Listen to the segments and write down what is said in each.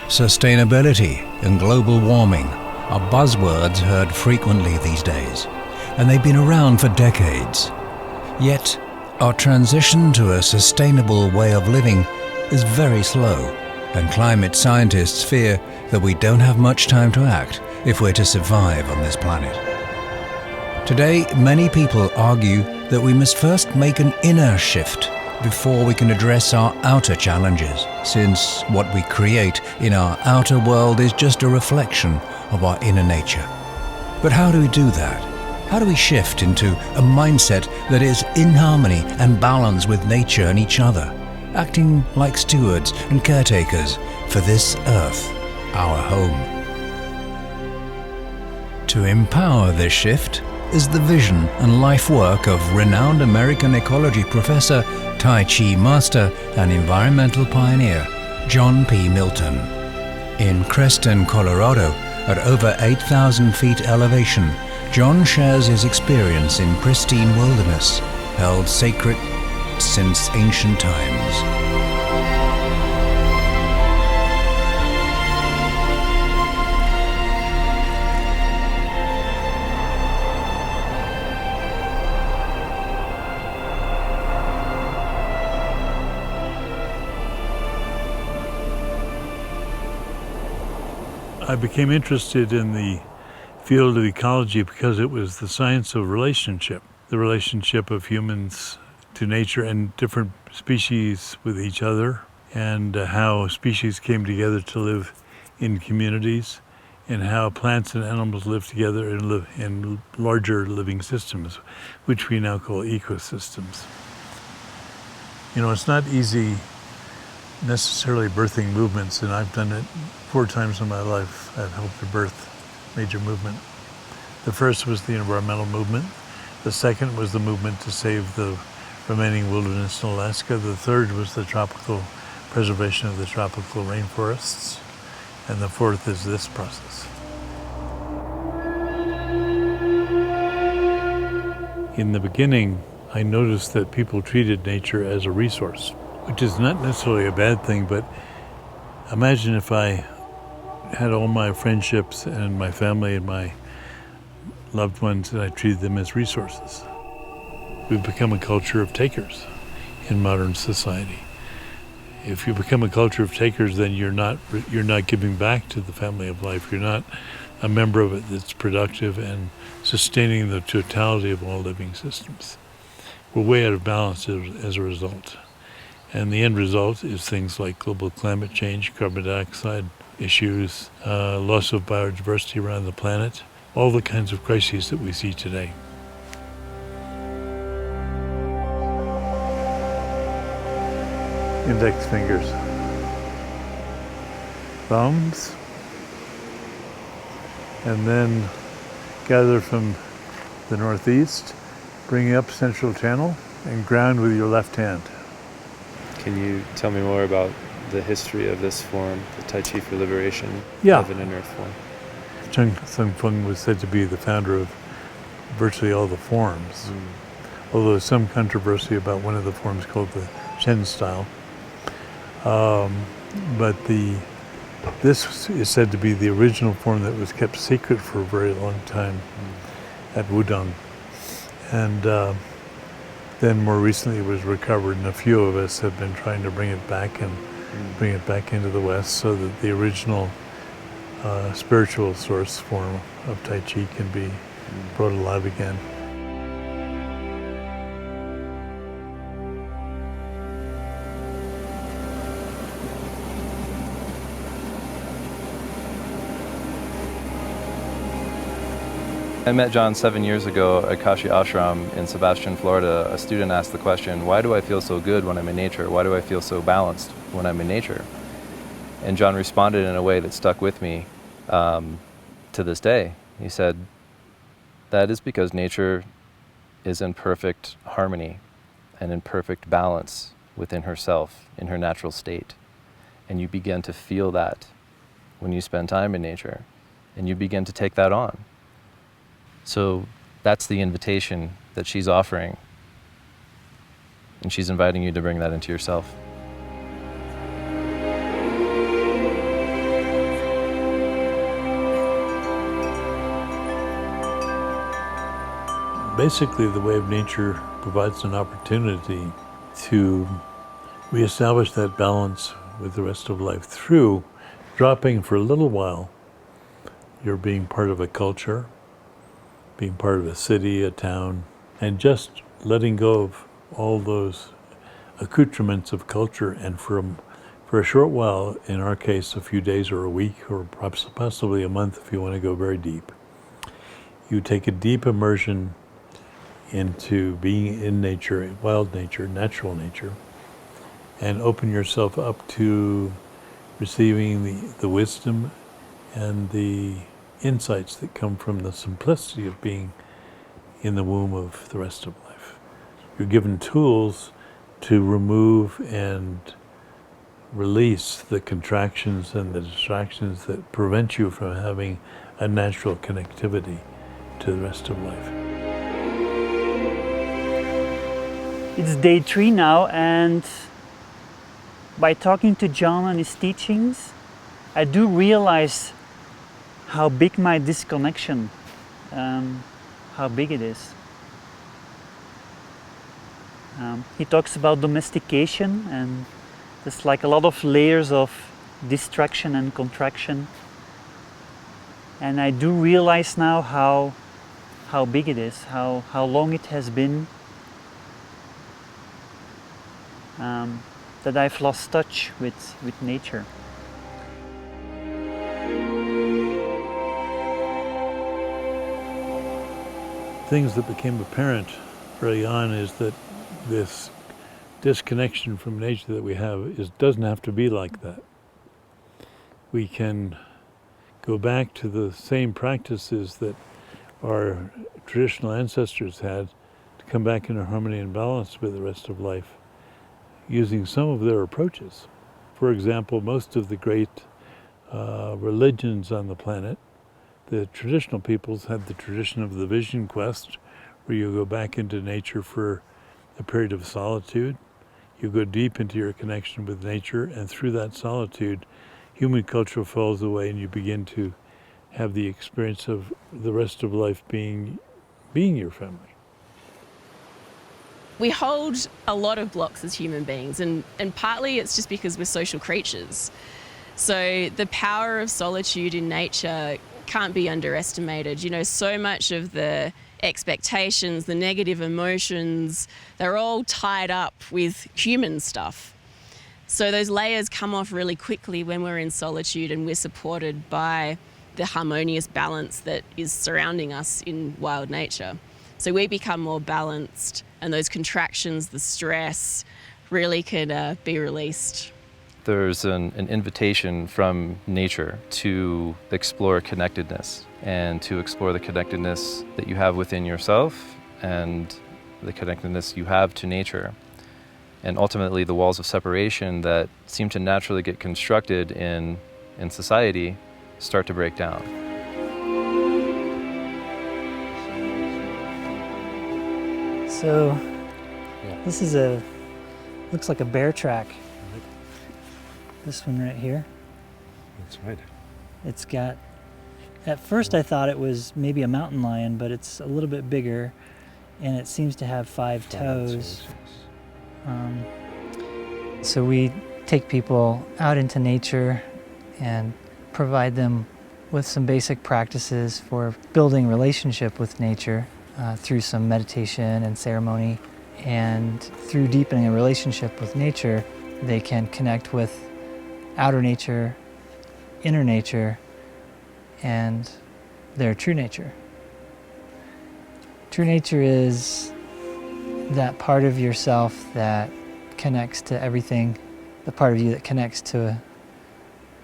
Sustainability and global warming are buzzwords heard frequently these days, and they've been around for decades. Yet, our transition to a sustainable way of living is very slow, and climate scientists fear that we don't have much time to act if we're to survive on this planet. Today, many people argue that we must first make an inner shift before we can address our outer challenges, since what we create in our outer world is just a reflection of our inner nature. But how do we do that? How do we shift into a mindset that is in harmony and balance with nature and each other, acting like stewards and caretakers for this earth, our home? To empower this shift is the vision and life work of renowned American ecology professor, Tai Chi master and environmental pioneer, John P. Milton. In Creston, Colorado, at over 8,000 feet elevation, John shares his experience in pristine wilderness, held sacred since ancient times. I became interested in the field of ecology because it was the science of relationship, the relationship of humans to nature and different species with each other, and how species came together to live in communities, and how plants and animals live together and live in larger living systems, which we now call ecosystems. You know, it's not easy necessarily birthing movements, and I've done it 4 times in my life. I've helped to birth major movement. The first was the environmental movement. The second was the movement to save the remaining wilderness in Alaska. The third was the tropical preservation of the tropical rainforests. And the fourth is this process. In the beginning, I noticed that people treated nature as a resource, which is not necessarily a bad thing, but imagine if I had all my friendships and my family and my loved ones and I treated them as resources. We've become a culture of takers in modern society. If you become a culture of takers, then you're not giving back to the family of life. You're not a member of it that's productive and sustaining the totality of all living systems. We're way out of balance as a result. And the end result is things like global climate change, carbon dioxide issues, loss of biodiversity around the planet, all the kinds of crises that we see today. Index fingers, thumbs, and then gather from the northeast, bring up central channel, and ground with your left hand. Can you tell me more about the history of this form, the Tai Chi for liberation of an inner form? Chung Sung Fung was said to be the founder of virtually all the forms, although there's some controversy about one of the forms called the Shen style. But this is said to be the original form that was kept secret for a very long time at Wudang. And then more recently it was recovered, and a few of us have been trying to bring it back and bring it back into the West so that the original spiritual source form of Tai Chi can be brought alive again. I met John 7 years ago at Kashi Ashram in Sebastian, Florida. A student asked the question, why do I feel so good when I'm in nature? Why do I feel so balanced when I'm in nature? And John responded in a way that stuck with me to this day. He said, that is because nature is in perfect harmony and in perfect balance within herself, in her natural state. And you begin to feel that when you spend time in nature, and you begin to take that on. So that's the invitation that she's offering. And she's inviting you to bring that into yourself. Basically, the way of nature provides an opportunity to reestablish that balance with the rest of life through dropping for a little while. You're being part of a culture, being part of a city, a town, and just letting go of all those accoutrements of culture, and for a short while, in our case a few days or a week or perhaps possibly a month if you want to go very deep, you take a deep immersion into being in nature, wild nature, natural nature, and open yourself up to receiving the wisdom and the insights that come from the simplicity of being in the womb of the rest of life. You're given tools to remove and release the contractions and the distractions that prevent you from having a natural connectivity to the rest of life. It's day 3 now, and by talking to John and his teachings, I do realize how big my disconnection, how big it is. He talks about domestication, and there's like a lot of layers of distraction and contraction. And I do realize now how big it is, how long it has been that I've lost touch with nature. Things that became apparent early on is that this disconnection from nature that we have doesn't have to be like that. We can go back to the same practices that our traditional ancestors had to come back into harmony and balance with the rest of life, using some of their approaches. For example, most of the great religions on the planet, the traditional peoples had the tradition of the vision quest, where you go back into nature for a period of solitude. You go deep into your connection with nature, and through that solitude, human culture falls away and you begin to have the experience of the rest of life being your family. We hold a lot of blocks as human beings, and partly it's just because we're social creatures. So the power of solitude in nature can't be underestimated. You know, so much of the expectations, the negative emotions, they're all tied up with human stuff. So those layers come off really quickly when we're in solitude and we're supported by the harmonious balance that is surrounding us in wild nature. So we become more balanced, and those contractions, the stress, really can be released. There's an invitation from nature to explore connectedness and to explore the connectedness that you have within yourself and the connectedness you have to nature. And ultimately the walls of separation that seem to naturally get constructed in society start to break down. So this is looks like a bear track. This one right here. That's right. It's got, at first I thought it was maybe a mountain lion, but it's a little bit bigger, and it seems to have 5 toes. So we take people out into nature and provide them with some basic practices for building relationship with nature through some meditation and ceremony. And through deepening a relationship with nature, they can connect with outer nature, inner nature, and their true nature. True nature is that part of yourself that connects to everything, the part of you that connects to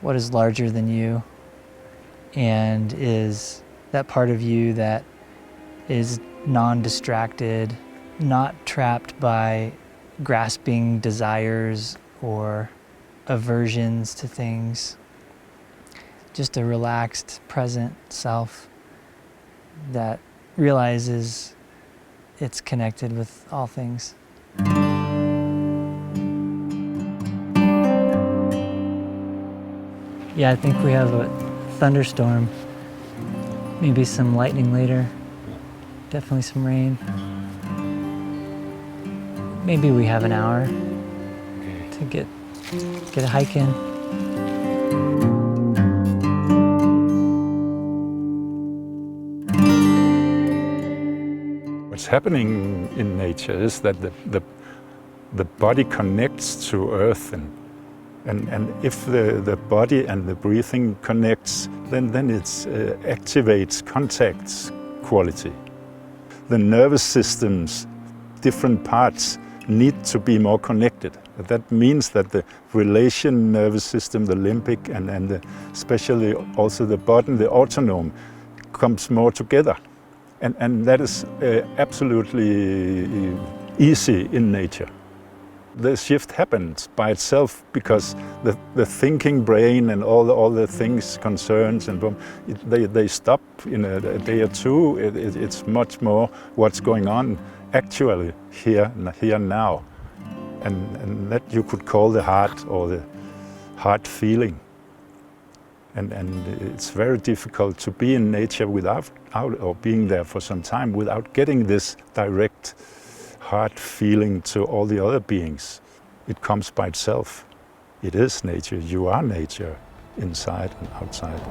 what is larger than you, and is that part of you that is non-distracted, not trapped by grasping desires or aversions to things, just a relaxed, present self that realizes it's connected with all things. Yeah, I think we have a thunderstorm, maybe some lightning later. definitely some rain. Maybe we have an hour to get a hike in. What's happening in nature is that the body connects to earth, and if the body and the breathing connects, then it activates contact quality. The nervous system's different parts need to be more connected. That means that the relation nervous system, the limbic, and especially also the body, the autonomic, comes more together. And that is absolutely easy in nature. The shift happens by itself because the thinking brain and all the things, concerns, and boom, they stop in a day or two. It's much more what's going on actually here now. And that you could call the heart or the heart feeling. And it's very difficult to be in nature without or being there for some time without getting this direct heart feeling to all the other beings. It comes by itself. It is nature. You are nature, inside and outside.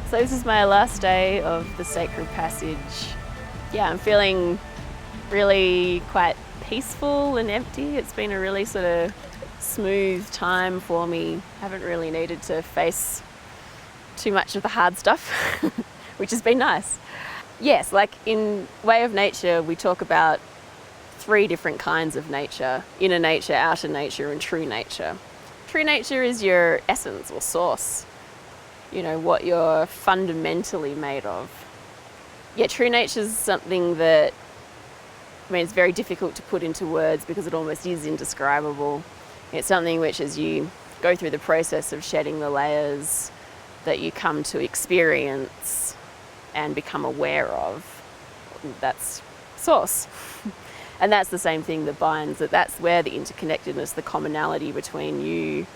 So this is my last day of the Sacred Passage. Yeah, I'm feeling really quite peaceful and empty. It's been a really sort of smooth time for me. Haven't really needed to face too much of the hard stuff, which has been nice. Yes, like in Way of Nature, we talk about 3 different kinds of nature: inner nature, outer nature, and true nature. True nature is your essence or source. You know, what you're fundamentally made of. Yeah, true nature is something that, I mean, it's very difficult to put into words because it almost is indescribable. It's something which, as you go through the process of shedding the layers, that you come to experience and become aware of. That's source. And that's the same thing that binds, that's where the interconnectedness, the commonality between you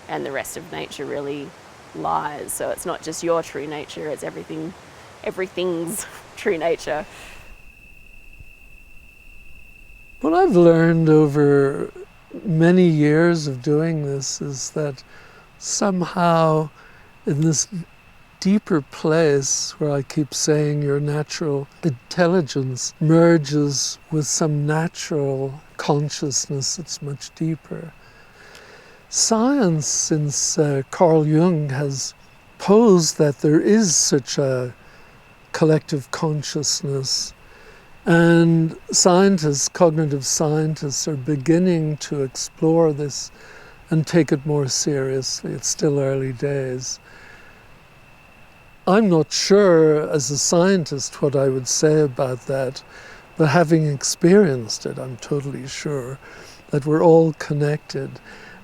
and the rest of nature really lies. So it's not just your true nature, it's everything's true nature. What I've learned over many years of doing this is that somehow in this deeper place where I keep saying your natural intelligence merges with some natural consciousness that's much deeper. Science, since Carl Jung has posed that there is such a collective consciousness, and scientists, cognitive scientists, are beginning to explore this and take it more seriously. It's still early days. I'm not sure as a scientist what I would say about that, but having experienced it, I'm totally sure that we're all connected.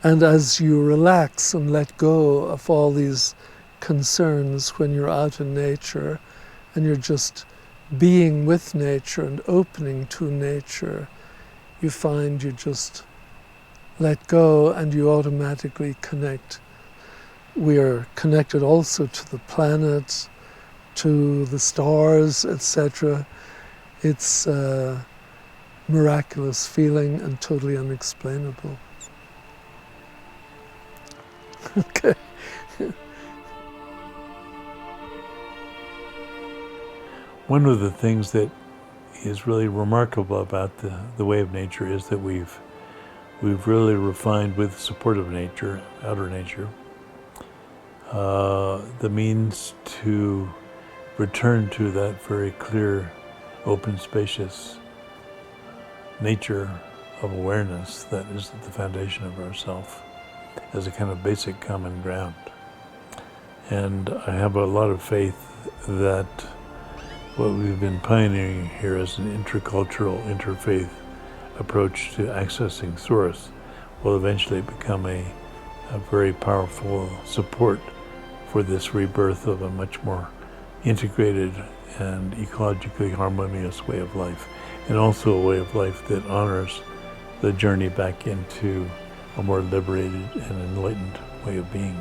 And as you relax and let go of all these concerns when you're out in nature and you're just being with nature and opening to nature, you find you just let go and you automatically connect. We are connected also to the planet, to the stars, etc. It's a miraculous feeling and totally unexplainable. Okay. One of the things that is really remarkable about the Way of Nature is that we've really refined, with support of nature, outer nature, the means to return to that very clear, open, spacious nature of awareness that is at the foundation of ourself, as a kind of basic common ground. And I have a lot of faith that what we've been pioneering here is an intercultural, interfaith approach to accessing Source will eventually become a a very powerful support for this rebirth of a much more integrated and ecologically harmonious way of life, and also a way of life that honors the journey back into a more liberated and enlightened way of being.